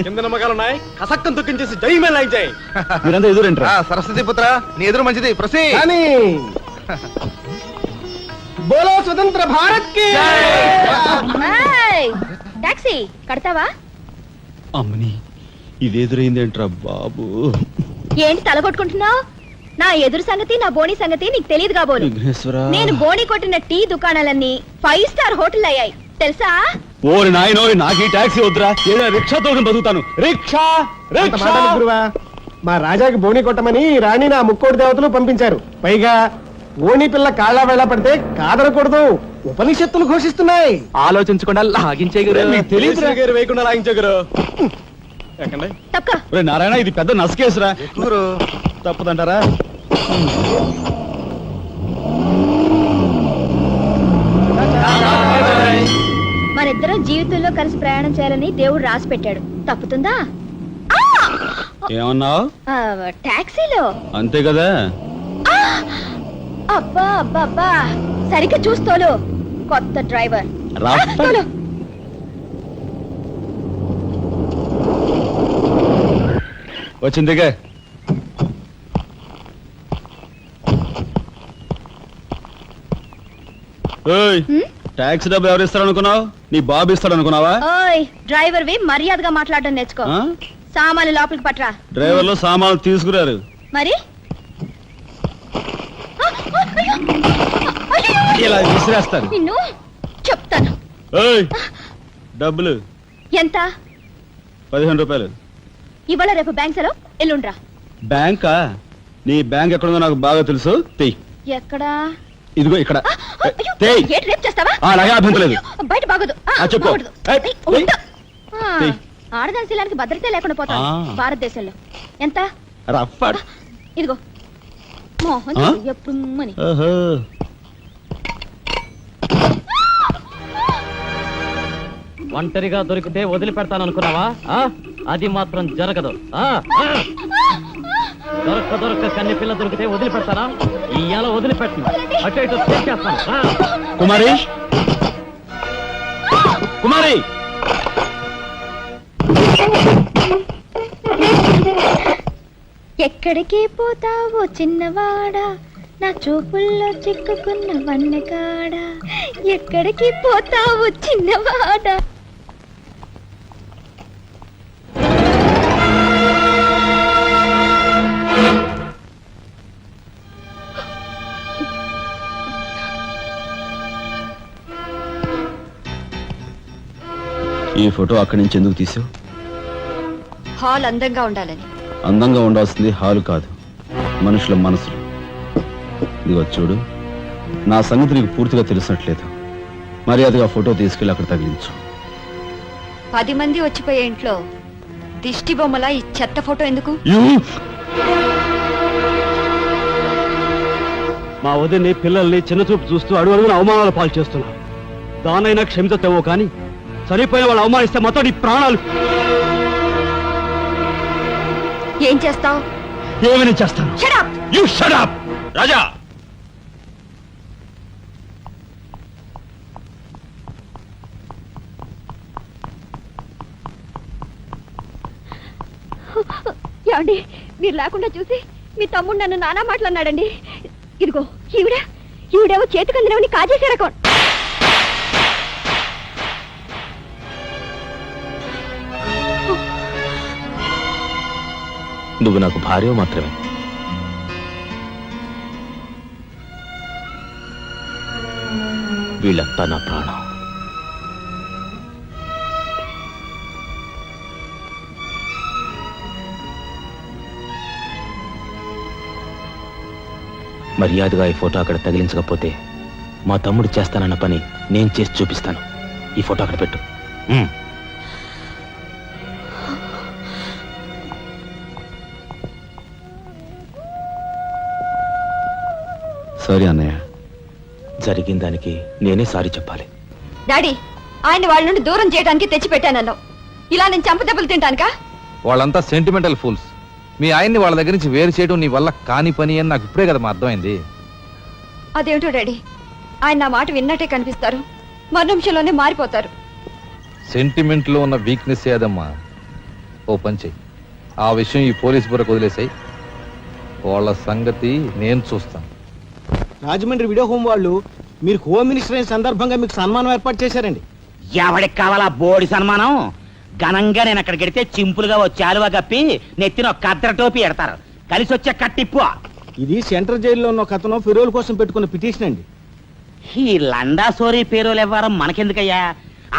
కింద నమ్మకాలు ఉన్నాయి, కసక్కం తొక్కించేసి జై మేళ జై. మీరంతా ఎదురేంట్రా? సరస్వతి పుత్ర నీ ఎదురు మంచిది ప్రసీ. కానీ బోలో స్వతంత్ర భారత్ కి టాక్సీ కడతావా? అమ్మని ఇదేదురైందేంట్రా బాబు? ఏంటి తలగొట్టుకుంటున్నావు? నా ఎదురు సంగతి, నా బోణి సంగతి నీకు తెలియదు కాబోలు. నేను బోణి కొట్టిన టీ దుకాణాలన్నీ 5 స్టార్ హోటల్ అయ్యాయి తెలుసా? ఓరి నాయనో, నాకు ఈ టాక్సీ వద్దురా, ఏదో రిక్షా తోటి బతుకుతాను. Rickshaw rickshaw. మా రాజాకి బోణి కొట్టమని రాణి నా ముక్కోటి దేవతలు పంపించారు. పైగా ఓణి పిల్ల కాళ్ళ వేళ పడితే కాదనకూడదు, ఉపనిషత్తులు ఘోషిస్తున్నాయి. ఆలోచించకుండా లాగించే తెలియదు వేయకుండా లాగించగరు. తప్పక నారాయణ, ఇది పెద్ద నసకేసురా. తప్పదంటారా? మనిద్దరం జీవితంలో కలిసి ప్రయాణం చేయాలని దేవుడు రాసి పెట్టాడు. తప్పుతుందా? ఏమన్నావు? టాక్సీలో అంతే కదా. అబ్బా అబ్బా అబ్బా, సరిగ్గా చూస్తోలు. కొత్త డ్రైవర్ వచ్చిందిగా. టాక్సీ డబ్బులు ఎవరు ఇస్తారు అనుకున్నావు? నీ బాబు ఇస్తాడు అనుకున్నావా? ఓయ్ డ్రైవర్ వి మర్యాదగా మాట్లాడడం నేర్చుకో. సామాన్లు లోపలికి పట్రా. డ్రైవర్లు సామాన్లు తీసుకురారు మరి ఇలా విసిరేస్తారు. నిన్ను చెప్తాను. డబ్బులు ఎంత? 15 రూపాయలు. ఇవాళ రేపు బ్యాంక్ సెలవు, ఎల్లుండ్రా. బ్యాంకా? నీ బ్యాంక్ ఎక్కడుందో నాకు బాగా తెలుసు. తెయ్. ఎక్కడా? ఇదిగో ఇక్కడ. రేపు చేస్తావా? అలాగే అభ్యంతరం లేదు. బయట బాగోదు. చెప్పు. ఆడదాని శీలానికి భద్రత లేకుండా పోతా భారతదేశంలో. ఎంత? ఇదిగో మోహన్ ఎప్పుడు మని. ఒంటరిగా దొరికితే వదిలిపెడతాను అనుకున్నావా? అది మాత్రం జరగదు. దొరక్క కన్ని పిల్ల దొరికితే వదిలిపెడతానా? ఇయ్యాల వదిలిపెట్టను, అటు ఇటు చేస్తాను. కుమారి, కుమారి, ఎక్కడికి పోతావో చిన్నవాడా, నా చూపుల్లో చిక్కుకున్న వన్నెకాడా. ఎక్కడికి పోతావో చిన్నవాడా. ఈ ఫోటో అక్కడి నుంచి ఎందుకు తీసావు? హాల్ అందంగా ఉండాలని. అందంగా ఉండాల్సింది హాలు కాదు, మనుషుల మనసులు. ఇదిగో చూడు, నా సంగతి నీకు పూర్తిగా తెలిసినట్లేదు. మర్యాదగా ఫోటో తీసుకెళ్ళి అక్కడ తగిలించు. 10 మంది వచ్చిపోయే ఇంట్లో దిష్టి బొమ్మల ఈ చెత్త ఫోటో ఎందుకు? మా వదిని పిల్లల్ని చిన్న చూపు చూస్తూ అడుగున అవమానాలు పాలు చేస్తున్నా. దానైనా క్షమితేవో కానీ చనిపోయిన వాళ్ళు అవమానిస్తే మొత్తం నీ ప్రాణాలు. ఏం చేస్తావు? ఏమైనా చేస్తాను. You shut up! రాజా, ఏమండి, మీరు లేకుండా చూసి మీ తమ్ముడు నన్ను నానా మాట్లాడినాడండి. ఇదిగో ఈవిడేవో చేతికందినవని కాజేసే రకం. నువ్వు నాకు భార్య మాత్రమే. వీళ్ళంతా నా ప్రాణం. మర్యాదగా ఈ ఫోటో అక్కడ తగిలించకపోతే మా తమ్ముడు చేస్తానన్న పని నేను చేసి చూపిస్తాను. ఈ ఫోటో అక్కడ పెట్టు. సారీ అన్నయ్య. జరిగిన దానికి నేనే సారీ చెప్పాలి. డాడీ, ఆయన వాళ్ళ నుండి దూరం చేయడానికి తెచ్చిపెట్టానన్నావు. ఇలా నేను చంపదెబ్బలు తింటానుకా? వాళ్ళంతా సెంటిమెంటల్ ఫూల్స్. మీ ఆయన్ని వాళ్ళ దగ్గర నుంచి వేరు చేయడం నీ వల్ల కాని పని అని నాకు ఇప్పుడే కదా అర్థమైంది. అదేమిటో డాడీ, ఆయన నా మాట విన్నట్టే కనిపిస్తారు, మరు నిమిషంలోనే మారిపోతారు. సెంటిమెంట్ లో ఉన్న వీక్నెస్ ఏదమ్మా. ఓ పంచే, ఆ విషయం ఈ పోలీస్ బుర్రకు వదిలేసాయి. వాళ్ళ సంగతి నేను చూస్తాను. రాజమండ్రి వీడియో హోమ్ వాళ్ళు మీరు హోమ్ మినిస్టర్ అయిన సందర్భంగా మీకు సన్మానం ఏర్పాటు చేశారండి. ఎవడికి కావాలా బోడి సన్మానం? ఘనంగా నేను అక్కడికి వెడితే చింపులుగా వచ్చి ఆలువ కప్పి నెత్తిన ఒక కద్దర టోపీ ఎడతారు. కలిసి వచ్చే కట్టిప్పు. ఇది సెంట్రల్ జైల్లో ఉన్న ఒక అతను ఫిరోల్ కోసం పెట్టుకున్న పిటిషన్ అండి. ఈ లండా సోరీ పేరోలు ఇవ్వడం మనకెందుకయ్యా?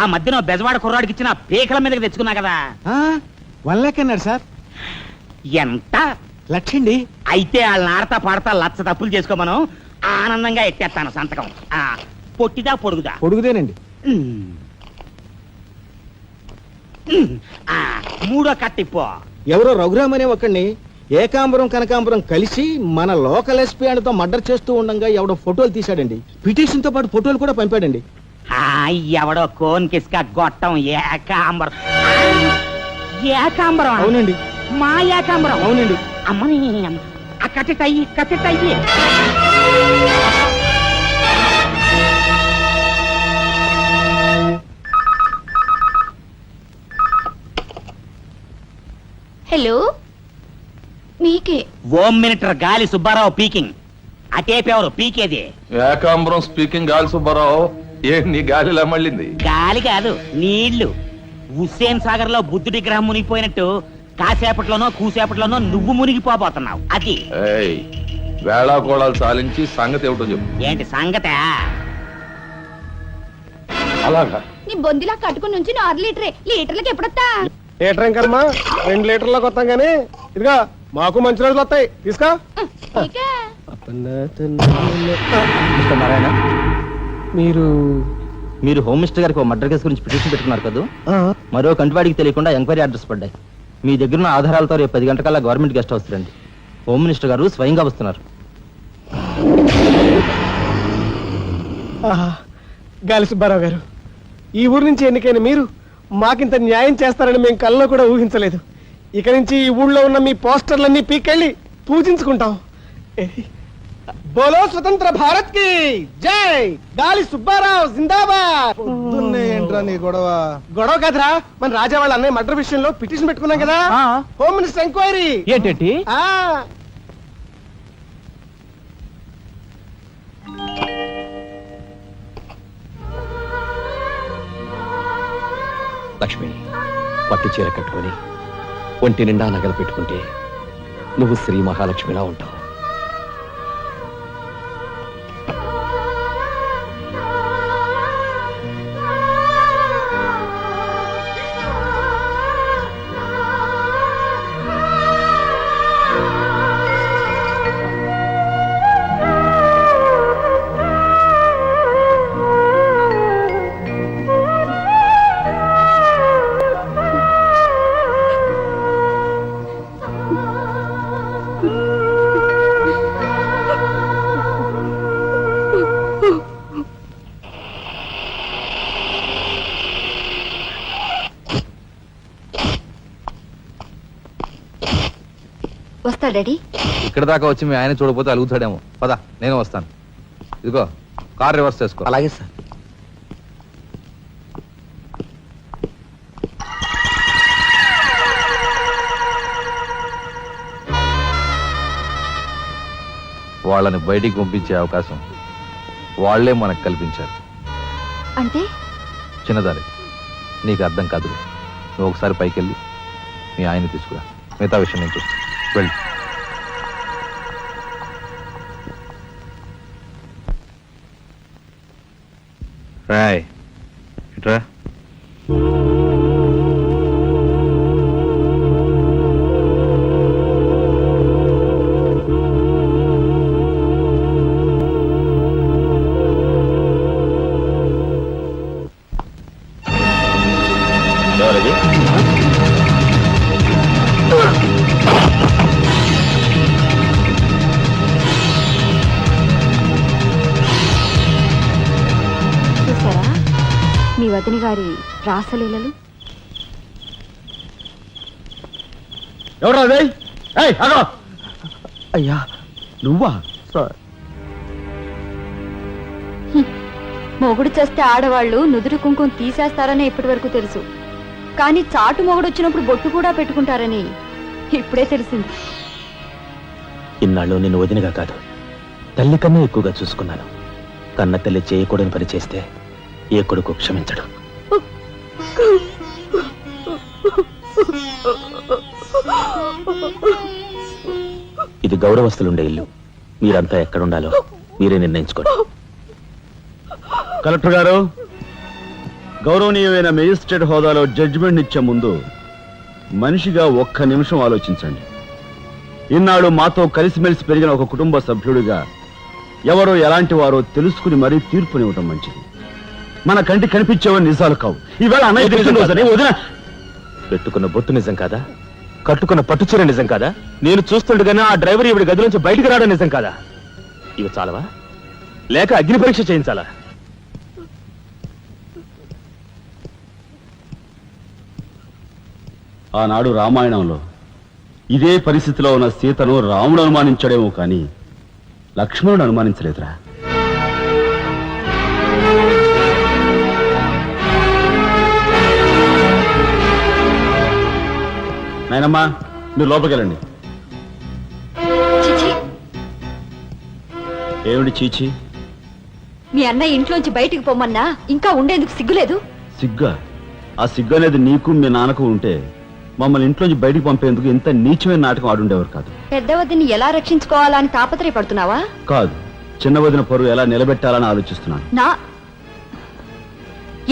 ఆ మధ్యన బెజవాడ కుర్రాడికి ఇచ్చిన పీకల మీదకి తెచ్చుకున్నా కదా. 1 lakh అన్నాడు సార్. ఎంత లక్షండి. అయితే వాళ్ళని ఆడతా పాడతా లచ్చ తప్పులు చేసుకోమను. ఆనందంగా ఎట్టేస్తాను సంతకం. పొట్టిదా పొడుగుదా? పొడుగుదేనండి. మూడో కట్టిప్పు. ఎవరో రఘురామ్ అనే ఒకడిని ఏకాంబరం కనకాంబరం కలిసి మన లోకల్ ఎస్పీ అండ్తో మర్డర్ చేస్తూ ఉండగా ఎవడో ఫోటోలు తీశాడండి. పిటిషన్ తో పాటు ఫోటోలు కూడా పంపాడండి. ఎవడో కోన్ కిస్క గొట్టం ఏకాంబరం. ఏకాంబరం? అవునండి. మా ఏకాంబరం? అవునండి. అమ్మని ఆ కట్టెటయ్యి కట్టెటయ్యి. హలో, మీకే. ఓం మినిటర్ గాలి సుబ్బారావు పీకింగ్. అటేపెవరు పీకేది? ఏకాంబరం స్పీకింగ్. గాలి సుబ్బారావు, ఏ నీ గాలిలా మళ్ళింది? గాలి కాదు, నీళ్లు. హుస్సేన్ సాగర్ లో బుద్ధుడి గ్రహం మునిగిపోయినట్టు కాసేపట్లోనో కూసేపట్లోనో నువ్వు మునిగిపోబోతున్నావు. అది వేళాకోళాలు సాలించి సంగతి ఏమిటో చెప్పు. ఏంటి సంగతే? అలాగా? నీ బొందిలా కట్టుకుని నుంచి 6 లీటరే. లీటర్లకు ఎప్పుడొస్తా? లీటర్ ఇంకమ్మా 2 లీటర్లకు వస్తాం కానీ ఇదిగా మాకు మంచి రోజులు వస్తాయి. తీసుకో. ఇకే. నారాయణ, మీరు మీరు హోమ్ మినిస్టర్ గారికి మర్డర్ కేసు గురించి పిటిషన్ పెట్టుకున్నారు కదా. మరో కంటివాడికి తెలియకుండా ఎంక్వైరీ అడ్రస్ పడ్డాయి. మీ దగ్గర ఉన్న ఆధారాలతో రేపు 10 గంటకల్లా గవర్నమెంట్ గెస్ట్ హౌస్ రండి. హోమ్ మినిస్టర్ గారు స్వయంగా వస్తున్నారు. గాలి సుబ్బారావు గారు, ఈ ఊరు నుంచి ఎన్నికైన మీరు మాకింత న్యాయం చేస్తారని మేము కల్లో కూడా ఊహించలేదు. ఇక నుంచి ఈ ఊళ్ళో ఉన్న మీ పోస్టర్లన్నీ పీకెళ్ళి పూజించుకుంటాం. బోలో స్వతంత్ర భారత్ కి జై. గాలి సుబ్బారావు జిందాబాద్. ఏంట్రా నీ గొడవ? గొడవ కదరా, మన రాజా వాళ్ళ అన్నయ్య మర్డర్ విషయంలో పిటిషన్ పెట్టుకున్నాం కదా. Home minister enquiry. ఏంటంటే లక్ష్మి, పట్టు చీర కట్టుకొని ఒంటి నిండా నగలు పెట్టుకుంటే నువ్వు శ్రీ మహాలక్ష్మిలా ఉంటావు. వస్తా డాడీ. ఇక్కడ దాకా వచ్చి మీ ఆయన చూడపోతే అలుగుతాడేమో. పద, నేను వస్తాను. ఇదిగో కార్ రివర్స్ చేసుకో. అలాగే సార్. వాళ్ళని బయటికి పంపించే అవకాశం వాళ్లే మనకు కల్పించారు. అంటే చిన్నదారి, నీకు అర్థం కాదు. నువ్వు ఒకసారి పైకి వెళ్ళి మీ ఆయన్ని తీసుకురా. మిగతా విషయం నేను చూస్తాను. వెళ్ళి రాయ్ ఇట్రా. చూసారా మీ వదిన గారి రాసలీలలు? ఎవరా అయ్యా నువ్వా? సార్ మొగుడు చేస్తే ఆడవాళ్ళు నుదురు కుంకుమ తీసేస్తారని ఇప్పటి వరకు తెలుసు, కానీ చాటు మొగుడు వచ్చినప్పుడు బొట్టు కూడా పెట్టుకుంటారని ఇప్పుడే తెలిసింది. ఇన్నాళ్ళు నిన్ను వదినగా కాదు, తల్లి కన్నా ఎక్కువగా చూసుకున్నాను. కన్న తల్లి చేయకూడని పని చేస్తే ఏ కొడుకు క్షమించడు. ఇది గౌరవస్తులుండే ఇల్లు. మీరంతా ఎక్కడుండాలో మీరే నిర్ణయించుకోండి. కలెక్టర్ గారు, గౌరవనీయమైన మేజిస్ట్రేట్ హోదాలో జడ్జిమెంట్ ఇచ్చే ముందు మనిషిగా ఒక్క నిమిషం ఆలోచించండి. ఇన్నాళ్ళు మాతో కలిసిమెలిసి పెరిగిన ఒక కుటుంబ సభ్యుడిగా ఎవరో ఎలాంటి వారో తెలుసుకుని మరీ తీర్పునివ్వటం మంచిది. మన కంటి కనిపించేవని నిజాలు కావు. ఈవేళ అన్నయ్య పుట్టినరోజని వదిన పెట్టుకున్న బొట్టు నిజం కాదా? కట్టుకున్న పట్టుచీర నిజం కాదా? నేను చూస్తుండగానే ఆ డ్రైవర్ ఇవిడి గది నుంచి బయటికి రావడం నిజం కాదా? ఇవి చాలవా, లేక అగ్ని పరీక్ష చేయించాలా? ఆనాడు రామాయణంలో ఇదే పరిస్థితిలో ఉన్న సీతను రాముడు అనుమానించాడేమో కానీ లక్ష్మణుడు అనుమానించలేదురా. నాయనమ్మా, మీరు లోపలికి వెళ్ళండి. చిచి, ఏమిటి చీచి? మీ అన్నయ్య ఇంట్లోంచి బయటికి పొమ్మన్నా ఇంకా ఉండేందుకు సిగ్గులేదు? సిగ్గా? ఆ సిగ్గు అనేది నీకు మీ నాన్నకు ఉంటే మమ్మల్ని ఇంట్లోంచి బయటికి పంపేందుకు ఇంత నీచమైన నాటకం ఆడుండేవారు కాదు. పెద్ద వదిని ఎలా రక్షించుకోవాలా అని తాపత్రయపడుతున్నావా? కాదు, చిన్న వదిన పరువు ఎలా నిలబెట్టాలని ఆలోచిస్తున్నాను.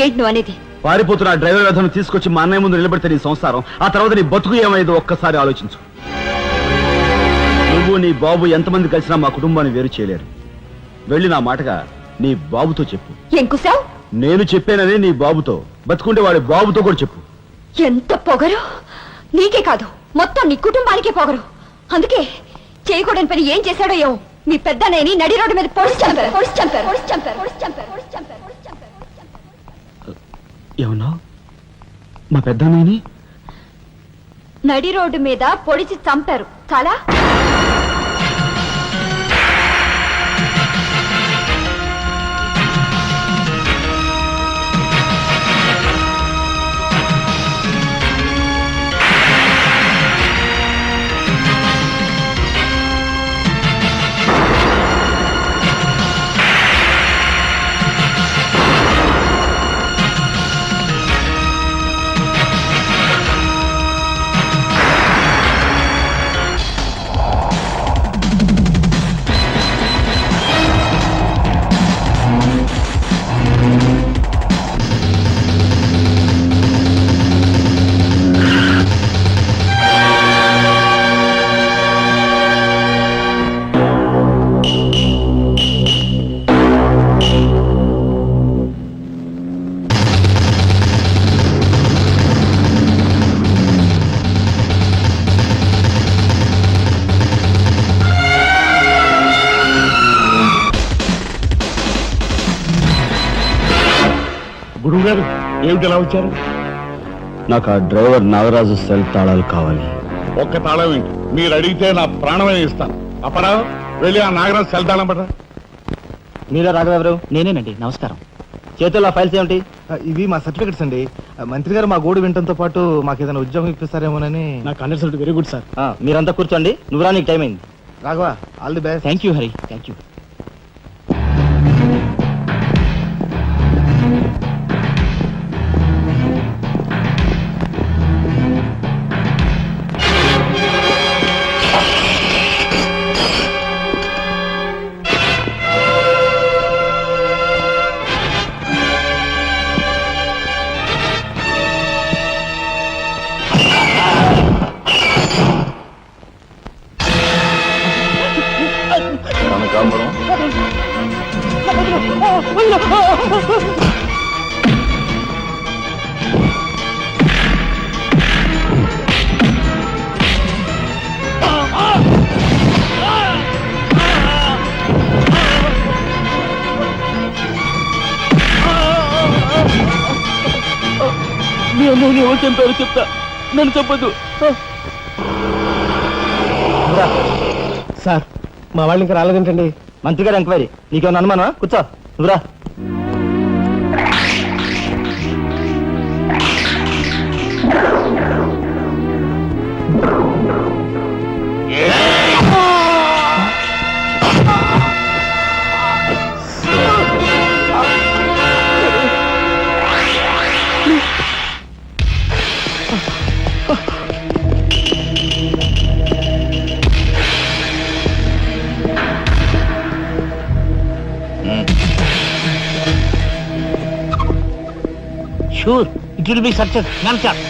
ఏంటి నువ్వు అనేది? పారిపోతున్న ఆ డ్రైవర్ వ్యధను తీసుకొచ్చి మా అన్నయ్య ముందు నిలబెడితే నీ సంసారం, ఆ తర్వాత నీ బతుకు ఏమైందో ఒక్కసారి ఆలోచించు. నువ్వు నీ బాబు ఎంతమంది కలిసినా మా కుటుంబాన్ని వేరు చేయలేరు. వెళ్ళి నా మాటగా నీ బాబుతో చెప్పు. ఎంకుసావ్? నేను చెప్పానని నీ బాబుతో, బతుకుంటే వాడి బాబుతో కూడా చెప్పు. ఎంత పొగరు! నీకే కాదు, మొత్తం నీ కుటుంబానికే పొగరు. అందుకే చేయకూడని పని ఏం చేశాడో ఏమో మీ పెద్దనేని నడి రోడ్డు మీద పొడిచి చంపారు. ఏమన్నా? మా పెద్దన్నయ్యని నడి రోడ్డు మీద పొడిచి చంపారు. చాలా గురువు గారు, ఏమిటి ఎలా వచ్చారు? నాకు ఆ డ్రైవర్ నాగరాజు సెల్ తాళాలు కావాలి. ఒక్క తాళం ఏంటి, మీరు అడిగితే నా ప్రాణమే ఇస్తాను. అప్పరా వెళ్ళి ఆ నాగరాజు సెల్ తాళం పడరా. మీరే రాఘవెవరు? నేనేనండి. నమస్కారం. చేతుల్లో ఫైల్స్ ఏమిటి? ఇవి మా సర్టిఫికెట్స్ అండి. మంత్రి గారు మా గోడు వినటంతో పాటు మాకు ఏదైనా ఉద్యోగం ఇప్పిస్తారేమోనని. నాకు అండర్స్టాండ్ వెరీ గుడ్ సార్. మీరంతా కూర్చోండి. నువ్వు రా, నీకు టైం అయింది. Raghava, all the best. Thank you Hari, thank you. ఎవరు చంపారు చెప్తా, నన్ను చెప్పదు. సార్, మా వాళ్ళు ఇంకా రాలేదేంటండి? మంత్రి గారు ఎంక్వైరీ. నీకేమన్నా అనుమానమా? కూర్చో. నువ్వురా. Sure it will be success welcome.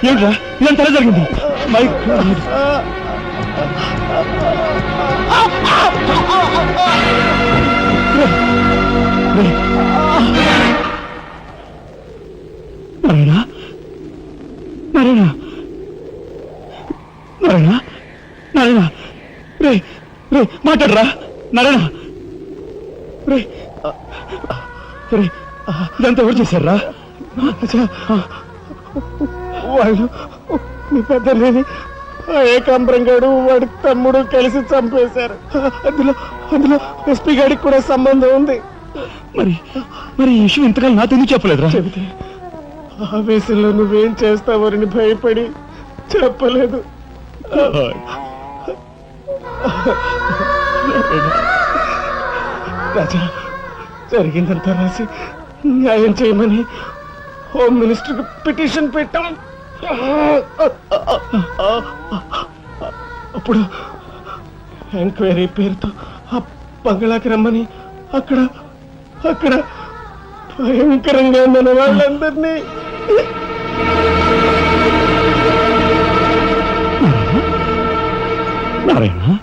ఏమిట్రా ఇదంతా ఎలా జరిగింది? నారాయణ నారాయణ నారాయణ నారాయణ రే రే మాట్లాడరా నారాయణ రే రే ఇదంతా ఎవరు చేశారా? వాళ్ళు మీ పెద్దలేని ఏకాంబరం గారు వాడి తమ్ముడు కలిసి చంపేశారు. అందులో ఎస్పీ గారికి కూడా సంబంధం ఉంది. మరి మరి ఈ విషయం ఇంతకాలం నాతో ఎందుకు చెప్పలేదురా? చెబితే ఆవేశంలో నువ్వేం చేస్తావని భయపడి చెప్పలేదు. రాజా, జరిగిందంతా రాసి న్యాయం చేయమని హోమ్ మినిస్టర్కి పిటిషన్ పెట్టాం. అప్పుడు ఎంక్వైరీ పేరుతో ఆ బంగ్లాకి రమ్మని అక్కడ భయంకరంగా మన వాళ్ళందరినీ నారాయణ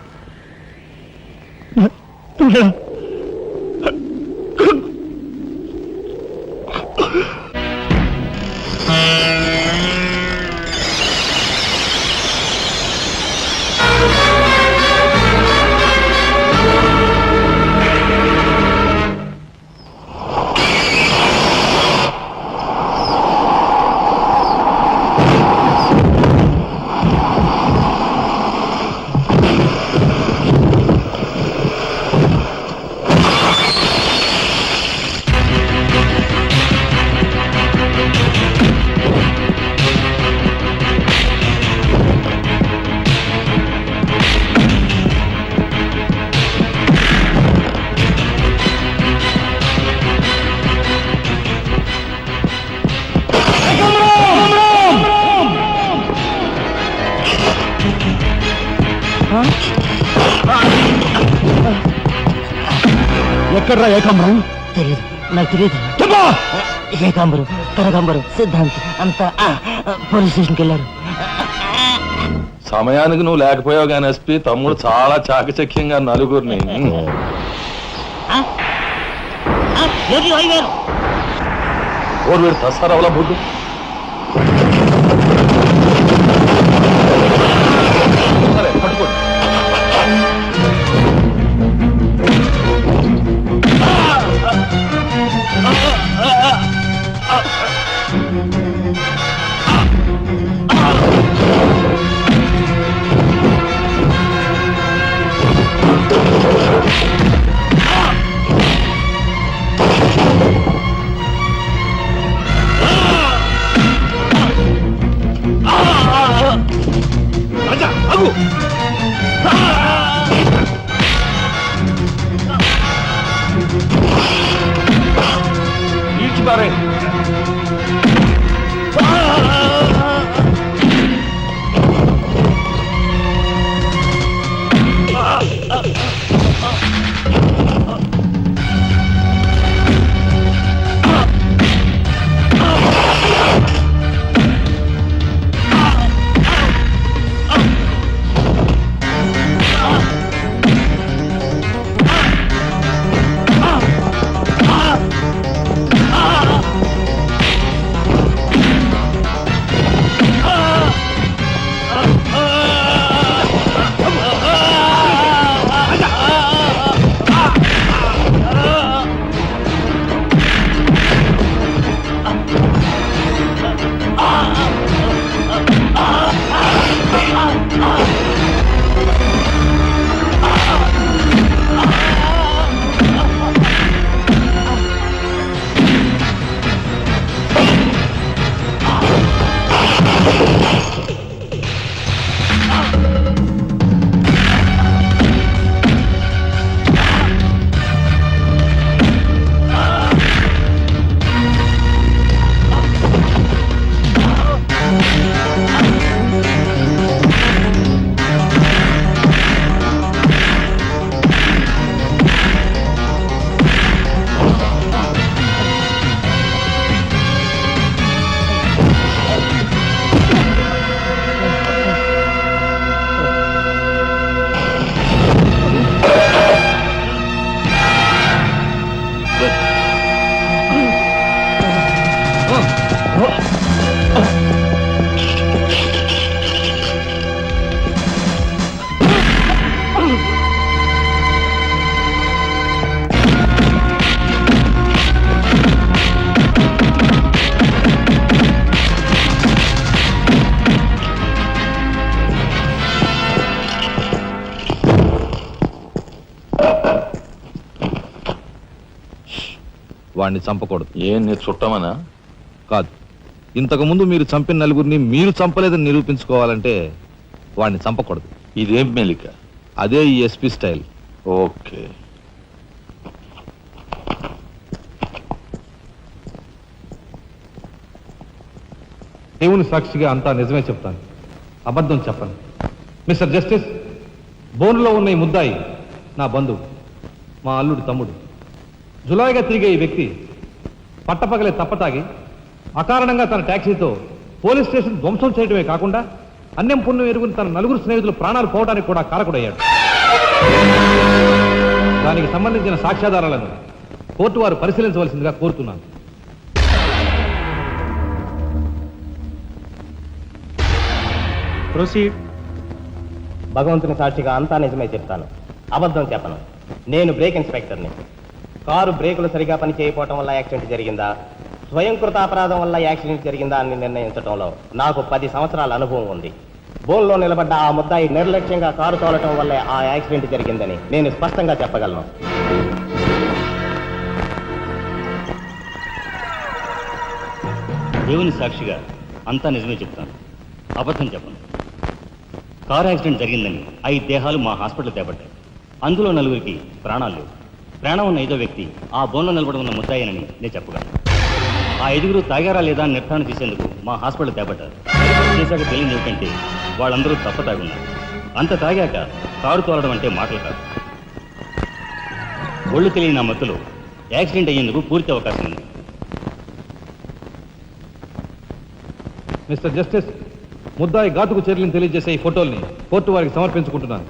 ఎక్కడ్రా ఏకాంబరం? తెలియదు, నాకు తెలియదు. ఏకాంబరం, కనకాంబరం, సిద్ధాంతి అంతా పోలీస్ స్టేషన్కి వెళ్ళారు. సమయానికి నువ్వు లేకపోయావు కానీ ఎస్పీ తమ్ముడు చాలా చాకచక్యంగా నలుగురిని ఓరు వీడు తసారవలా బుడ్డు సరే పట్టుకోండి. వాడిని చంపకూడదు. ఏం నీ చుట్టమనా? కాదు, ఇంతకు ముందు మీరు చంపిన నలుగురిని మీరు చంపలేదని నిరూపించుకోవాలంటే వాడిని చంపకూడదు. ఇదేం మెలిక? అదే ఈ ఎస్పీ స్టైల్. ఓకే. దేవుని సాక్షిగా అంతా నిజమే చెప్తాను, అబద్ధం చెప్పను. మిస్టర్ జస్టిస్, బోనులో ఉన్న ఈ ముద్దాయి నా బంధువు, మా అల్లుడి తమ్ముడు. జులాయిగా తిరిగే ఈ వ్యక్తి పట్టపగలే తప్పతాగి అకారణంగా తన ట్యాక్సీతో పోలీస్ స్టేషన్ ధ్వంసం చేయడమే కాకుండా అన్యం పుణ్యం ఎరుగుని తన నలుగురు స్నేహితులు ప్రాణాలు పోవడానికి కూడా కారకుడయ్యాడు. దానికి సంబంధించిన సాక్ష్యాధారాలను కోర్టు వారు పరిశీలించవలసిందిగా కోరుతున్నాను. ప్రొసీడ్. భగవంతుని సాక్షిగా అంతా నిజమే చెప్తాను, అబద్ధం చెప్పను. నేను బ్రేక్ ఇన్స్పెక్టర్ని. కారు బ్రేకులు సరిగా పని చేయకపోవటం వల్ల యాక్సిడెంట్ జరిగిందా, స్వయంకృత అపరాధం వల్ల యాక్సిడెంట్ జరిగిందా అని నిర్ణయించడంలో నాకు 10 సంవత్సరాల అనుభవం ఉంది. బోన్లో నిలబడ్డ ఆ ముద్దాయి నిర్లక్ష్యంగా కారు తోలటం వల్లే ఆ యాక్సిడెంట్ జరిగిందని నేను స్పష్టంగా చెప్పగలను. దేవుని సాక్షిగా అంతా నిజమే చెప్తాను, అబద్ధం చెప్పను. కారు యాక్సిడెంట్ జరిగిందని 5 దేహాలు మా హాస్పిటల్ తేబడ్డాయి. అందులో 4గురికి ప్రాణాలు లేవు. ప్రాణం ఉన్న 5వ వ్యక్తి ఆ బోన్లో నిలబడి ఉన్న ముద్దాయనని నేను చెప్పగలను. ఆ 5గురు తాగారా లేదా అని నిర్ధారణ చేసేందుకు మా హాస్పిటల్ తేబడ్డారు. చేశాక తెలియదు ఏమిటంటే వాళ్ళందరూ తప్ప తాగున్నారు. అంత తాగాక కారు తోలడం అంటే మాటలు కాదు. ఒళ్ళు తెలియని ఆ మత్తులో యాక్సిడెంట్ అయ్యేందుకు పూర్తి అవకాశం ఉంది. మిస్టర్ జస్టిస్, ముద్దాయి ఘాతుకు చర్యలను తెలియజేసే ఈ ఫోటోల్ని కోర్టు వారికి సమర్పించుకుంటున్నాను.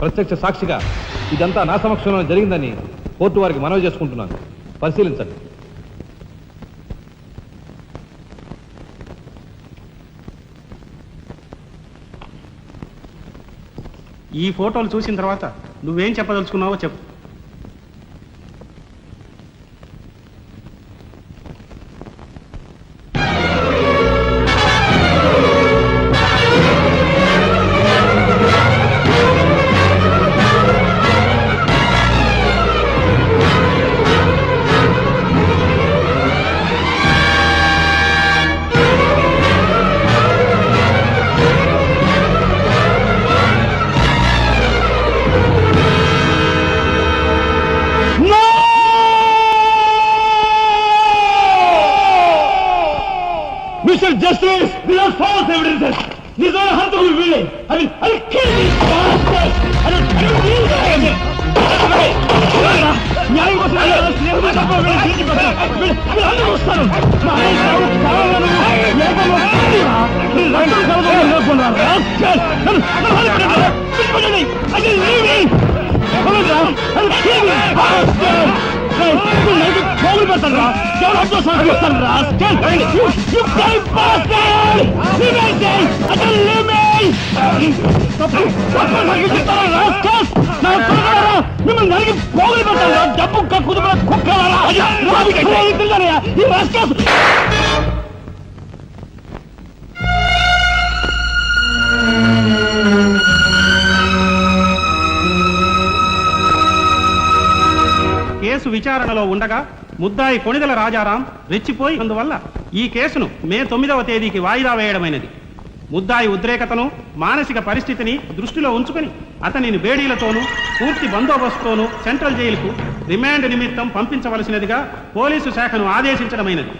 ప్రత్యక్ష సాక్షిగా ఇదంతా నా సమక్షంలో జరిగిందని కోర్టు వారికి మనవి చేసుకుంటున్నాను. పరిశీలించండి. ఈ ఫోటోలు చూసిన తర్వాత నువ్వేం చెప్పదలుచుకున్నావో చెప్పు. Mr. Justice, these are false evidences. These are hantable willing. I'll kill these bastards. I don't believe that. న్యాయం కోసం మిమ్మల్ని నరికి పోగులు పెట్టారా? డబ్బు కక్కుదు కుక్కలారా? కేసు విచారణలో ఉండగా ముద్దాయి కొణిదెల రాజారాం రెచ్చిపోయి అందువల్ల ఈ కేసును మే 9వ తేదీకి వాయిదా వేయడమైనది. ముద్దాయి ఉద్రేకతను, మానసిక పరిస్థితిని దృష్టిలో ఉంచుకుని అతనిని బేడీలతోనూ పూర్తి బందోబస్తుతోనూ సెంట్రల్ జైలుకు రిమాండ్ నిమిత్తం పంపించవలసినదిగా పోలీసు శాఖను ఆదేశించడమైనది.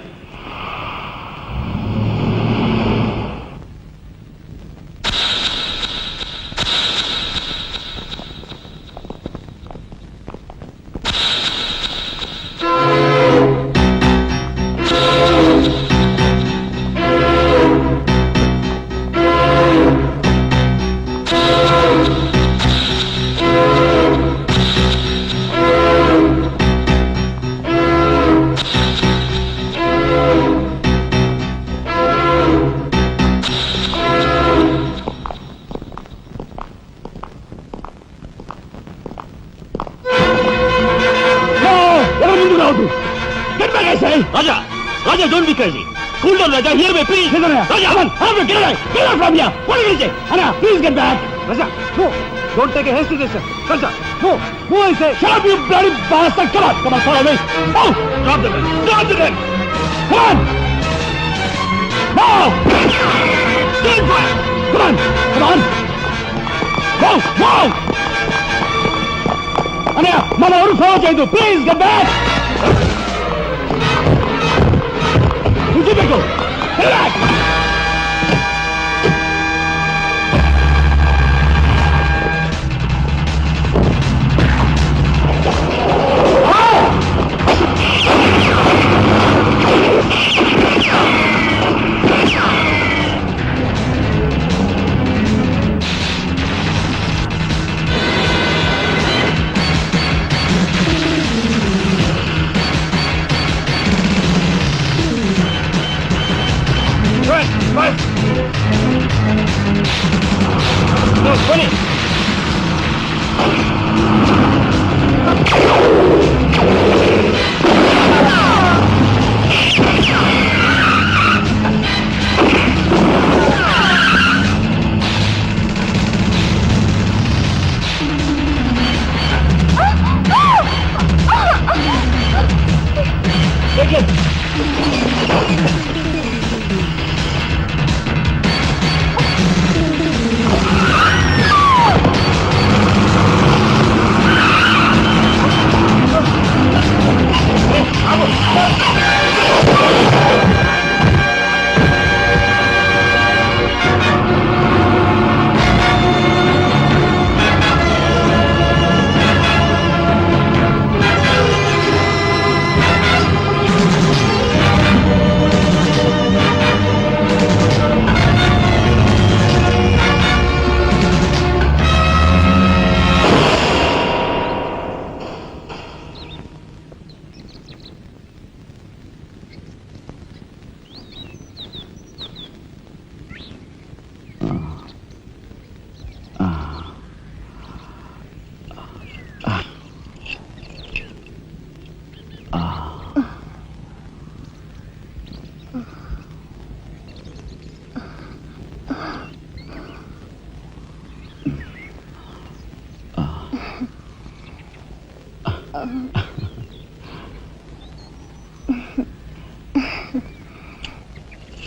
Raja! Raja, don't be crazy! Cool down, Raja! Hear me, please! Raja, come on! Get away! Get out from here! What are you going to say? Anna, please get back! Raja, no! Don't take a hasty decision. Raja, no! No, I say! Shut up, you bloody bastard! Come on! Come on, follow me! Move! Drop the gun! Drop the gun! Come on! Move! Stand fire! Come on! Come on! Move! Move! Anaya, Mama, ఎవరు follow చేయదు. Please, get back! Ujibeko! Get back!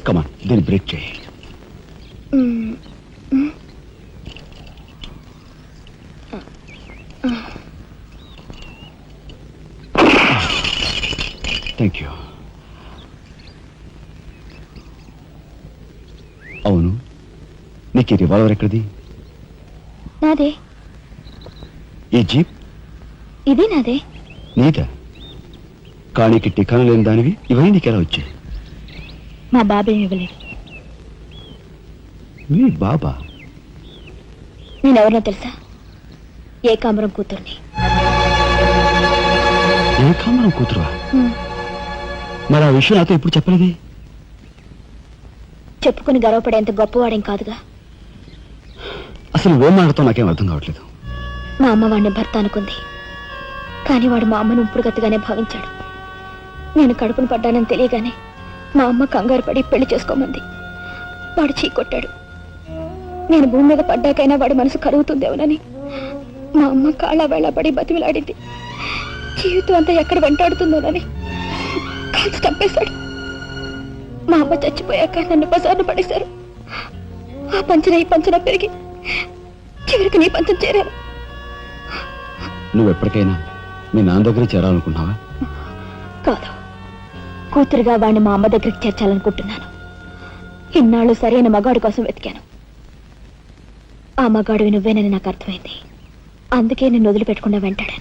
కమా దీన్ని break చేయి. Thank you. అవును, నీకు ఈ revolver ఎక్కడిది? నాదే. ఈ జీప్? ఇది నాదే. నీదా? కాణికి టికాను లేని దానివి ఇవన్నీ నీకెలా వచ్చాయి? మా బాబేం ఇవ్వలేదు. మీ బాబా? నేనెవరినో తెలుసా? ఏకాంబరం కూతుర్ని. ఏకాంబరం కూతురువా? మరి ఆ విషయం నాతో ఎప్పుడు చెప్పలేదే? చెప్పుకుని గర్వపడేంత గొప్పవాడేం కాదుగా. అసలు ఏం మాట్లాడుతావు నాకేం అర్థం కావట్లేదు. మా అమ్మ వాడిని భర్త అనుకుంది, కానీ వాడు మా అమ్మను ఉంపుడుగతిగానే భావించాడు. నేను కడుపును పడ్డానని తెలియగానే మా అమ్మ కంగారు పడి పెళ్లి చేసుకోమంది. వాడు చీకొట్టాడు. నేను భూమి మీద పడ్డాకైనా వాడి మనసు కరుగుతుందేమోనని మా అమ్మ కాళ్ళ వేళ పడి బతిమిలాడింది. జీవితం అంతా ఎక్కడ వెంటాడుతుందోనని కాల్చి చంపేశాడు. మా అమ్మ చచ్చిపోయాక నన్ను బజార్ను పడేశారు. ఆ పంచన ఈ పంచన పెరిగి చివరికి నీ పంచం చేరాను. నువ్వు ఎప్పటికైనా మీ నాన్న దగ్గర చేరాలనుకున్నావా? కాదు, కూతురుగా వాడిని మా అమ్మ దగ్గరికి చేర్చాలనుకుంటున్నాను. ఇన్నాళ్ళు సరైన మగాడి కోసం వెతికాను. ఆ మగాడివి నువ్వేనని నాకు అర్థమైంది. అందుకే నేను వదిలిపెట్టకుండా వెంటాడాను.